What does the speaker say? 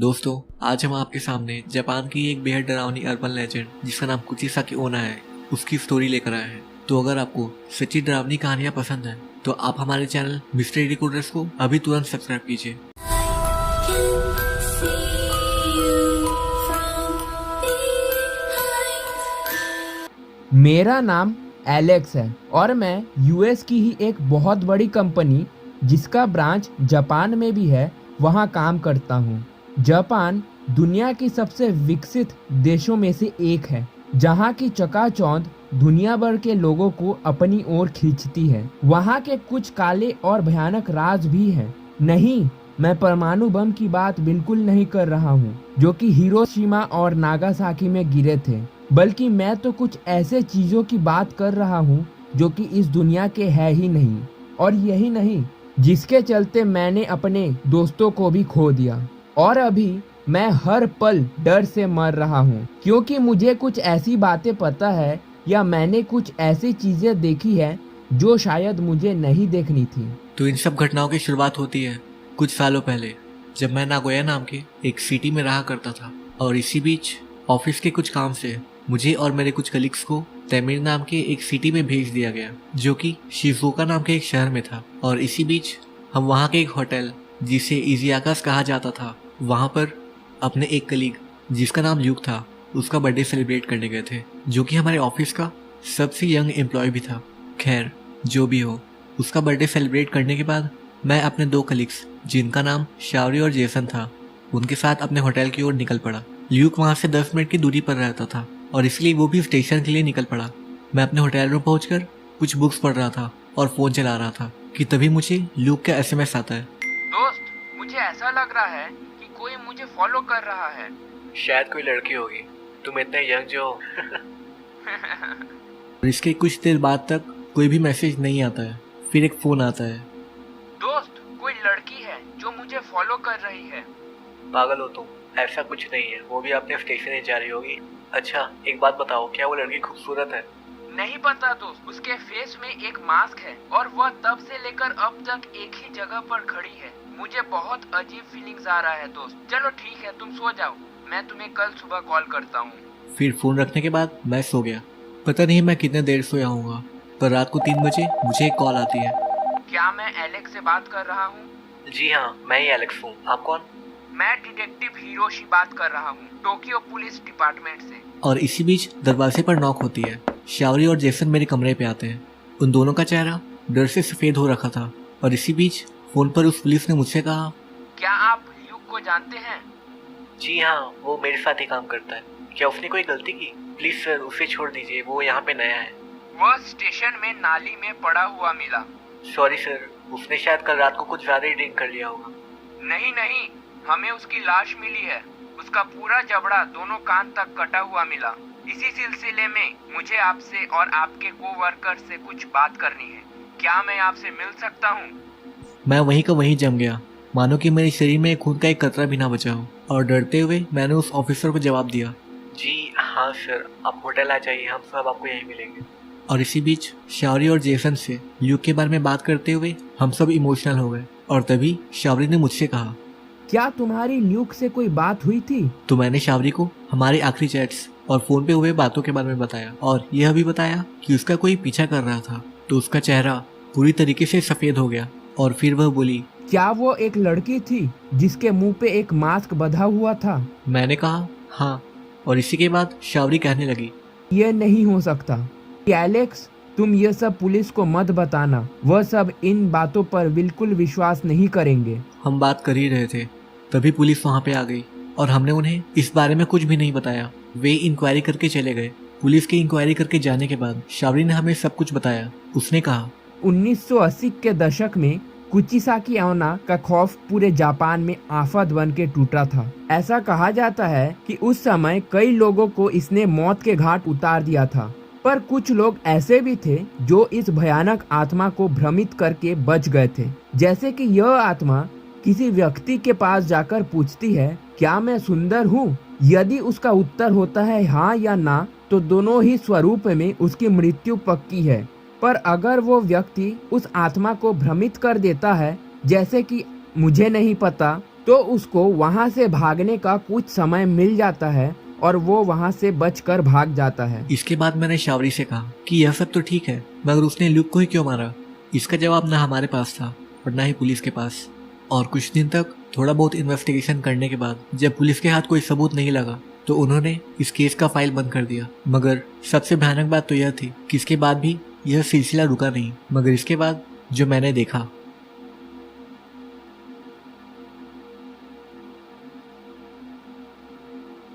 दोस्तों, आज हम आपके सामने जापान की एक बेहद डरावनी अर्बन लेजेंड जिसका नाम कुचिसाकी ओना है, उसकी स्टोरी लेकर आए हैं। तो अगर आपको सच्ची डरावनी कहानियां पसंद है तो आप हमारे चैनल मिस्ट्री डिकोडर्स को अभी तुरंत सब्सक्राइब कीजिए। मेरा नाम एलेक्स है और मैं यूएस की ही एक बहुत बड़ी कंपनी जिसका ब्रांच जापान में भी है वहाँ काम करता हूँ। जापान दुनिया की सबसे विकसित देशों में से एक है, जहाँ की चकाचौंध दुनिया भर के लोगों को अपनी ओर खींचती है। वहाँ के कुछ काले और भयानक राज भी हैं। नहीं, मैं परमाणु बम की बात बिल्कुल नहीं कर रहा हूँ जो कि हिरोशिमा और नागासाकी में गिरे थे, बल्कि मैं तो कुछ ऐसे चीजों की बात कर रहा हूँ जो कि इस दुनिया के है ही नहीं, और यही नहीं जिसके चलते मैंने अपने दोस्तों को भी खो दिया। और अभी मैं हर पल डर से मर रहा हूँ क्योंकि मुझे कुछ ऐसी बातें पता है या मैंने कुछ ऐसी चीजें देखी है जो शायद मुझे नहीं देखनी थी। तो इन सब घटनाओं की शुरुआत होती है कुछ सालों पहले, जब मैं नागोया नाम के एक सिटी में रहा करता था। और इसी बीच ऑफिस के कुछ काम से मुझे और मेरे कुछ कलीग्स को तमिल नाम के एक सिटी में भेज दिया गया जो कि शिजुओका नाम के एक शहर में था। और इसी बीच हम वहाँ के एक होटल जिसे इजियाकास कहा जाता था, वहाँ पर अपने एक कलीग जिसका नाम ल्यूक था उसका बर्थडे सेलिब्रेट करने गए थे, जो कि हमारे ऑफिस का सबसे यंग एम्प्लॉय भी था। खैर जो भी हो, उसका बर्थडे सेलिब्रेट करने के बाद मैं अपने दो कलीग्स जिनका नाम शावरी और जेसन था उनके साथ अपने होटल की ओर निकल पड़ा। ल्यूक वहाँ से 10 मिनट की दूरी पर रहता था और इसलिए वो भी स्टेशन के लिए निकल पड़ा। मैं अपने होटल रूम पहुंचकर कुछ बुक्स पढ़ रहा था और फोन चला रहा था कि तभी मुझे ल्यूक का एसएमएस आता है। दोस्त, मुझे ऐसा लग रहा है कि कोई मुझे फॉलो कर रहा है। शायद कोई लड़की होगी, तुम इतने यंग जो हो। और इसके कुछ देर बाद तक कोई भी मैसेज नहीं आता है। फिर एक फोन आता है। दोस्त, कोई लड़की है जो मुझे फॉलो कर रही है। पागल हो तुम, ऐसा कुछ नहीं है, वो भी अपने स्टेशन ही जा रही होगी। अच्छा एक बात बताओ, क्या वो लड़की खूबसूरत है? नहीं पता दोस्त, उसके फेस में एक मास्क है और वह तब से लेकर अब तक एक ही जगह पर खड़ी है। मुझे बहुत अजीब फीलिंग्स आ रहा है दोस्त। चलो ठीक है, तुम सो जाओ, मैं तुम्हें कल सुबह कॉल करता हूँ। फिर फोन रखने के बाद मैं सो गया। पता नहीं मैं कितने देर सोया हूँगा, पर रात को 3 बजे मुझे एक कॉल आती है। क्या मैं एलेक्स से बात कर रहा हूँ? जी हाँ, मैं ही एलेक्स हूँ। आप कौन? मैं डिटेक्टिव हिरोशी बात कर रहा हूँ, टोक्यो पुलिस डिपार्टमेंट से। और इसी बीच दरवाजे पर नॉक होती है। शावरी और जेसन मेरे कमरे पे आते हैं। उन दोनों का चेहरा डर से सफेद हो रखा था। और इसी बीच फोन पर उस पुलिस ने मुझसे कहा, क्या आप ल्यूक को जानते हैं? जी हाँ, वो मेरे साथ ही काम करता है। क्या उसने कोई गलती की? प्लीज सर उसे छोड़ दीजिए, वो यहाँ पे नया है। वह स्टेशन में नाली में पड़ा हुआ मिला। सॉरी सर, उसने शायद कल रात को कुछ ज्यादा ही ड्रिंक कर लिया होगा। नहीं, हमें उसकी लाश मिली है। उसका पूरा जबड़ा दोनों कान तक कटा हुआ मिला। इसी सिलसिले में मुझे आपसे और आपके कोवर्कर से कुछ बात करनी है। क्या मैं आपसे मिल सकता हूँ? मैं वहीं का वहीं जम गया, मानो कि मेरे शरीर में खून का एक कतरा भी ना बचा हो। और डरते हुए मैंने उस ऑफिसर को जवाब दिया, जी हाँ सर, आप होटल आ जाइए, हम सब आपको यहीं मिलेंगे। और इसी बीच शावरी और जेसन से ल्यूक के बारे में बात करते हुए हम सब इमोशनल हो गए। और तभी शावरी ने मुझसे कहा, क्या तुम्हारी ल्यूक से कोई बात हुई थी? तो मैंने शावरी को हमारे आखिरी चैट्स और फोन पे हुए बातों के बारे में बताया और यह भी बताया कि उसका कोई पीछा कर रहा था। तो उसका चेहरा पूरी तरीके से सफेद हो गया और फिर वह बोली, क्या वो एक लड़की थी जिसके मुंह पे एक मास्क बंधा हुआ था? मैंने कहा हाँ। और इसी के बाद शावरी कहने लगी, ये नहीं हो सकता। एलेक्स, तुम ये सब पुलिस को मत बताना, वह सब इन बातों पर बिल्कुल विश्वास नहीं करेंगे। हम बात कर ही रहे थे तभी पुलिस वहाँ पे आ गई और हमने उन्हें इस बारे में कुछ भी नहीं बताया। वे इंक्वायरी करके चले गए। पुलिस की इंक्वायरी करके जाने के बाद शावरी ने हमें सब कुछ बताया। उसने कहा, 1980 के दशक में कुचिसाकी ओना का खौफ पूरे जापान में आफत बन के टूटा था। ऐसा कहा जाता है कि उस समय कई लोगों को इसने मौत के घाट उतार दिया था, पर कुछ लोग ऐसे भी थे जो इस भयानक आत्मा को भ्रमित करके बच गए थे। जैसे कि यह आत्मा किसी व्यक्ति के पास जाकर पूछती है, क्या मैं सुंदर हूँ? यदि उसका उत्तर होता है हाँ या ना, तो दोनों ही स्वरूप में उसकी मृत्यु पक्की है। पर अगर वो व्यक्ति उस आत्मा को भ्रमित कर देता है, जैसे कि मुझे नहीं पता, तो उसको वहाँ से भागने का कुछ समय मिल जाता है और वो वहाँ से बचकर भाग जाता है। इसके बाद मैंने शावरी से कहा कि यह सब तो ठीक है, मगर उसने ल्यूक को ही क्यों मारा? इसका जवाब ना हमारे पास था और ना ही पुलिस के पास। और कुछ दिन तक थोड़ा बहुत इन्वेस्टिगेशन करने के बाद जब पुलिस के हाथ कोई सबूत नहीं लगा तो उन्होंने इस केस का फाइल बंद कर दिया। मगर सबसे भयानक बात तो यह थी कि इसके बाद भी यह सिलसिला रुका नहीं। मगर इसके बाद जो मैंने देखा